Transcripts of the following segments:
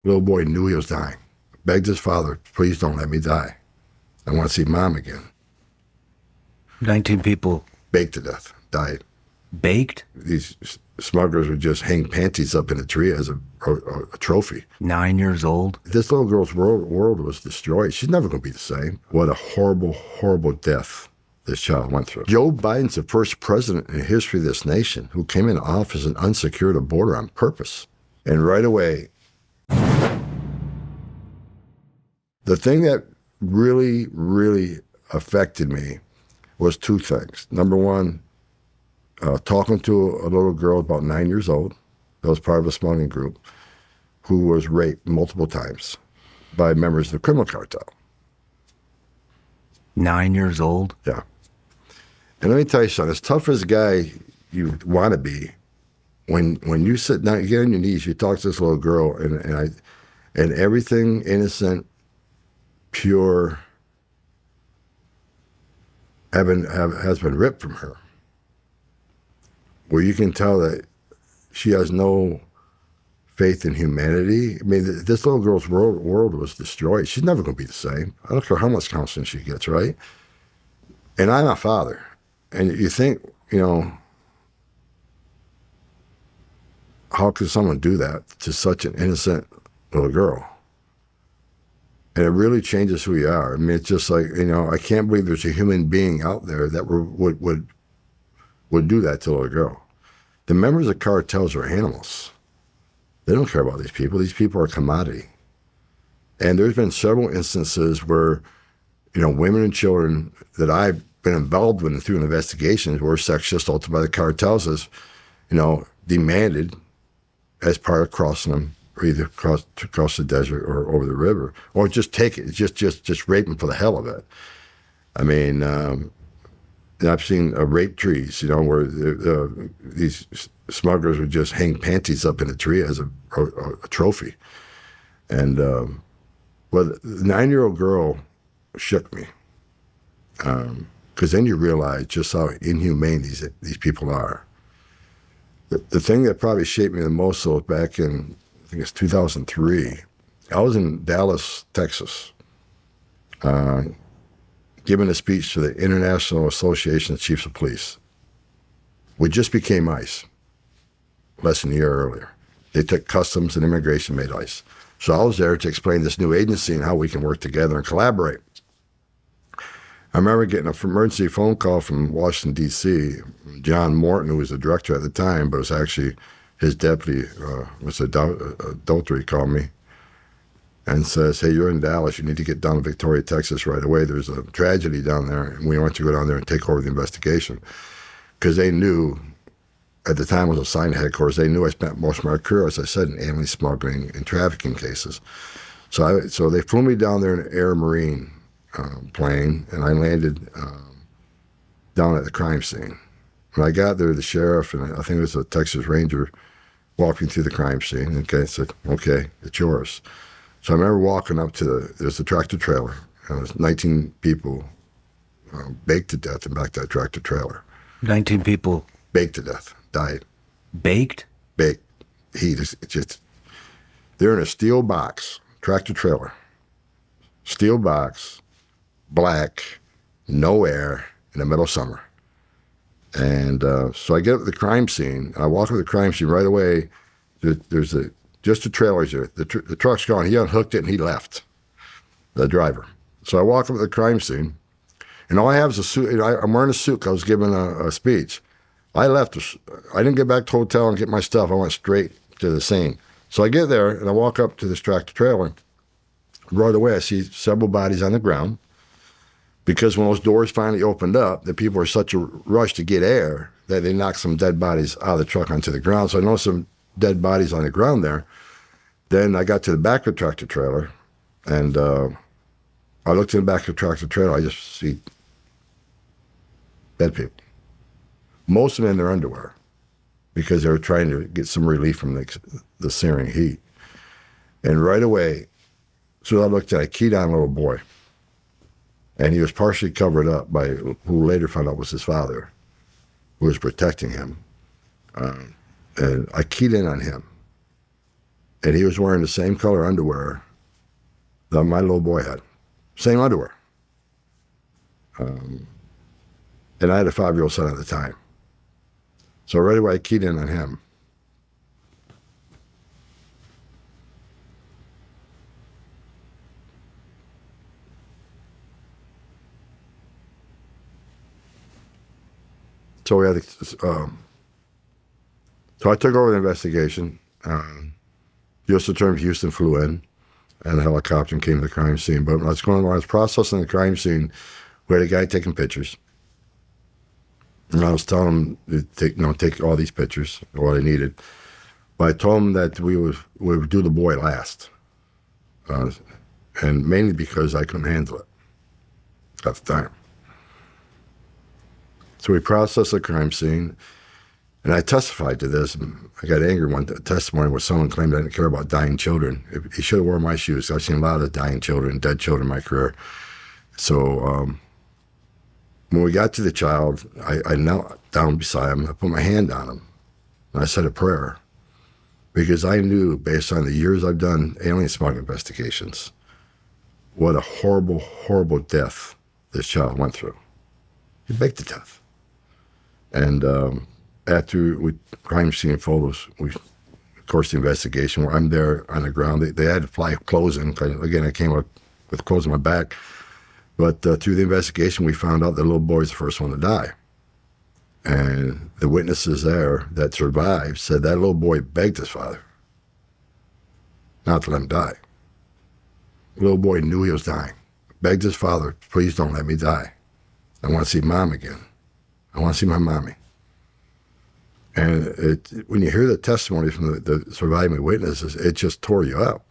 Little boy knew he was dying. Begged his father, please don't let me die. I want to see mom again. 19 people Baked to death, died. baked? These smugglers would just hang panties up in a tree as a trophy. 9 years old? This little girl's world was destroyed. She's never going to be the same. What a horrible, horrible death this child went through. Joe Biden's the first president in the history of this nation who came into office and unsecured a border on purpose. And right away, the thing that really, really affected me was two things. Number one, talking to a little girl about 9 years old that was part of a smuggling group who was raped multiple times by members of the criminal cartel. 9 years old? Yeah. And let me tell you something, as tough as a guy you want to be, when you sit down, you get on your knees, you talk to this little girl, and everything innocent, pure, has been ripped from her. Where you can tell that she has no faith in humanity. I mean, this little girl's world was destroyed. She's never going to be the same. I don't care how much counseling she gets, right? And I'm a father. And you think, how could someone do that to such an innocent little girl? And it really changes who you are. I mean, it's just like, I can't believe there's a human being out there that would do that to a little girl. The members of cartels are animals. They don't care about these people. These people are a commodity. And there's been several instances where, women and children that I've been involved with through investigations were sexually assaulted by the cartels as, demanded as part of crossing them, or either cross the desert or over the river, or just take it, just rape them for the hell of it. I mean, I've seen rape trees, where these smugglers would just hang panties up in a tree as a trophy. And the 9-year-old girl shook me, because then you realize just how inhumane these people are. The thing that probably shaped me the most was back in, I think it's 2003. I was in Dallas, Texas, giving a speech to the International Association of Chiefs of Police. We just became ICE less than a year earlier. They took customs and immigration, made ICE. So I was there to explain this new agency and how we can work together and collaborate. I remember getting an emergency phone call from Washington, D.C. John Morton, who was the director at the time, but was actually his deputy, was adultery, called me and says, hey, you're in Dallas. You need to get down to Victoria, Texas right away. There's a tragedy down there, and we want you to go down there and take over the investigation. Because they knew, at the time I was assigned to headquarters, they knew I spent most of my career, as I said, in alien smuggling and trafficking cases. So they flew me down there in an Air Marine plane, and I landed down at the crime scene. When I got there, the sheriff, and I think it was a Texas Ranger, walking through the crime scene. Okay, I said, okay, it's yours. So I remember walking up to there's a tractor trailer, and there's 19 people baked to death in back of that tractor trailer. 19 people baked to death, died. Baked? Baked. Heat. It's just, they're in a steel box, tractor trailer, steel box, black, no air, in the middle of summer. And so I get up to the crime scene, and I walk up to the crime scene right away. There's just the trailers there. The truck's gone. He unhooked it, and he left, the driver. So I walk up to the crime scene, and all I have is a suit. I'm wearing a suit because I was giving a speech. I left. I didn't get back to the hotel and get my stuff. I went straight to the scene. So I get there, and I walk up to this tractor trailer. Right away, I see several bodies on the ground, because when those doors finally opened up, the people were such a rush to get air that they knocked some dead bodies out of the truck onto the ground. So I noticed some dead bodies on the ground there. Then I got to the back of the tractor trailer, and I looked in the back of the tractor trailer. I just see dead people. Most of them in their underwear, because they were trying to get some relief from the searing heat. And right away, so I looked at, I keyed on a little boy. And he was partially covered up by who later found out was his father, who was protecting him. And I keyed in on him. And he was wearing the same color underwear that my little boy had. Same underwear. And I had a 5-year-old son at the time. So right away I keyed in on him. So we had, so I took over the investigation. U.S. Attorney of Houston flew in, and a helicopter and came to the crime scene. But when I was processing the crime scene, we had a guy taking pictures, and I was telling him to take all these pictures, what I needed. But I told him that we would do the boy last, and mainly because I couldn't handle it at the time. So we processed the crime scene, and I testified to this. And I got angry one testimony where someone claimed I didn't care about dying children. He should have worn my shoes. I've seen a lot of dying children, dead children in my career. So when we got to the child, I knelt down beside him. I put my hand on him, and I said a prayer, because I knew, based on the years I've done alien smuggling investigations, what a horrible, horrible death this child went through. He baked to death. And after crime scene photos, of course, the investigation, where I'm there on the ground, they had to fly clothes in. Again, I came up with clothes on my back. But through the investigation, we found out the little boy was the first one to die. And the witnesses there that survived said that little boy begged his father not to let him die. The little boy knew he was dying. Begged his father, please don't let me die. I want to see mom again. I want to see my mommy. And when you hear the testimony from the surviving witnesses, it just tore you up.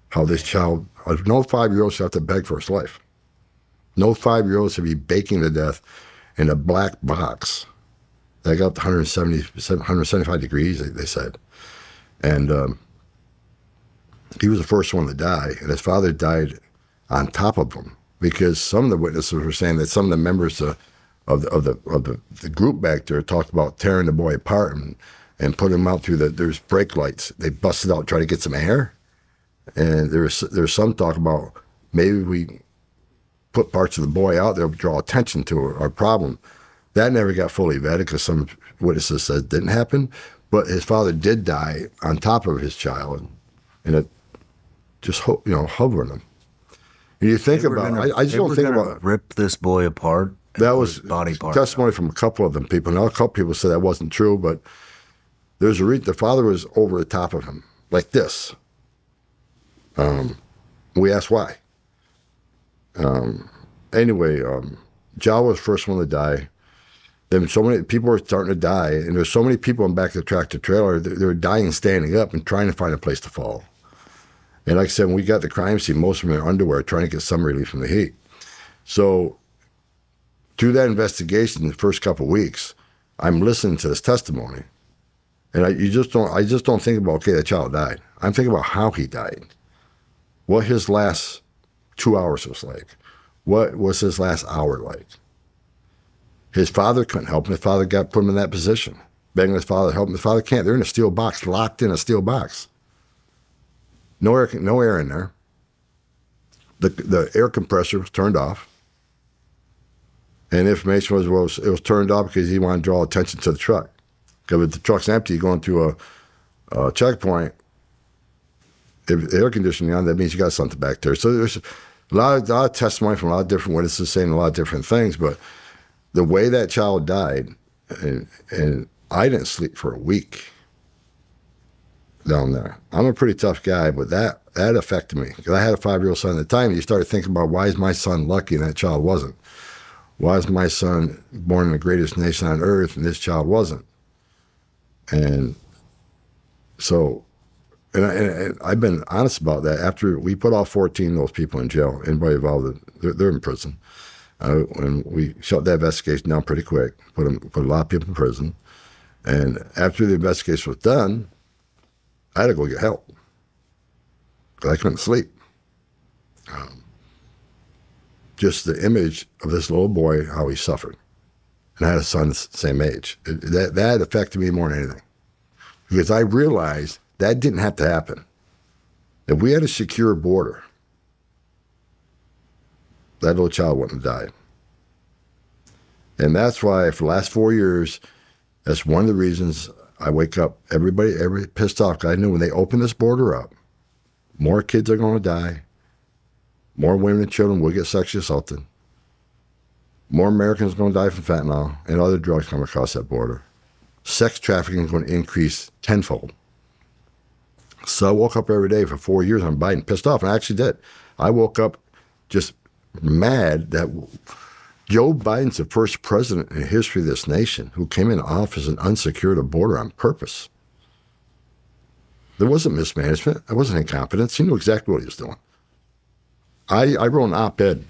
How this child, no 5-year-old should have to beg for his life. No 5-year-old should be baking to death in a black box that got up to 175 degrees, they said. And he was the first one to die, and his father died on top of him, because some of the witnesses were saying that some of the members of the group back there talked about tearing the boy apart and putting him out through there's brake lights. They busted out, trying to get some air. And there's some talk about maybe we put parts of the boy out there to draw attention to our problem. That never got fully vetted, because some witnesses said it didn't happen. But his father did die on top of his child, and it just hovering him. And you think about, I just don't think about rip this boy apart. That was body part. Testimony from a couple of them people. Now, a couple people said that wasn't true, but there's a reason. The father was over the top of him, like this. We asked why. Anyway, Jal was the first one to die. Then so many people were starting to die, and there's so many people in the back of the tractor trailer, they were dying standing up and trying to find a place to fall. And like I said, when we got the crime scene, most of them in underwear, trying to get some relief from the heat. So through that investigation, the first couple of weeks, I'm listening to this testimony, and I just don't think about, okay, that child died. I'm thinking about how he died, what his last 2 hours was like, what was his last hour like. His father couldn't help him. His father put him in that position, begging his father to help him. His father can't. They're in a steel box, locked in a steel box. No air in there. The air compressor was turned off. And the information was it was turned off because he wanted to draw attention to the truck. Because if the truck's empty, going through a checkpoint, if the air conditioning on, that means you got something back there. So there's a lot of testimony from a lot of different witnesses saying a lot of different things. But the way that child died, and I didn't sleep for a week down there. I'm a pretty tough guy, but that affected me. Because I had a 5-year-old son at the time, and you started thinking about, why is my son lucky and that child wasn't? Why is my son born in the greatest nation on earth and this child wasn't? And so, and I've been honest about that. After we put all 14 of those people in jail, anybody involved, they're in prison. And we shut that investigation down pretty quick, put a lot of people in prison. And after the investigation was done, I had to go get help, because I couldn't sleep. Just the image of this little boy, how he suffered. And I had a son the same age. That affected me more than anything. Because I realized That didn't have to happen. If we had a secure border, that little child wouldn't have died. And that's why for the last 4 years, that's one of the reasons I wake up every pissed off. 'Cause I knew when they open this border up, more kids are going to die. More women and children will get sexually assaulted. More Americans are going to die from fentanyl and other drugs coming across that border. Sex trafficking is going to increase tenfold. So I woke up every day for 4 years on Biden, pissed off, and I actually did. I woke up just mad that Joe Biden's the first president in the history of this nation who came into office and unsecured a border on purpose. There wasn't mismanagement. There wasn't incompetence. He knew exactly what he was doing. I wrote an op-ed,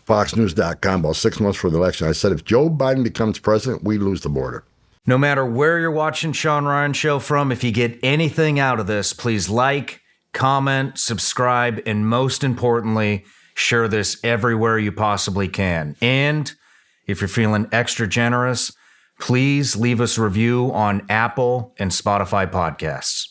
FoxNews.com, about 6 months before the election. I said, if Joe Biden becomes president, we lose the border. No matter where you're watching Sean Ryan Show from, if you get anything out of this, please like, comment, subscribe, and most importantly, share this everywhere you possibly can. And if you're feeling extra generous, please leave us a review on Apple and Spotify podcasts.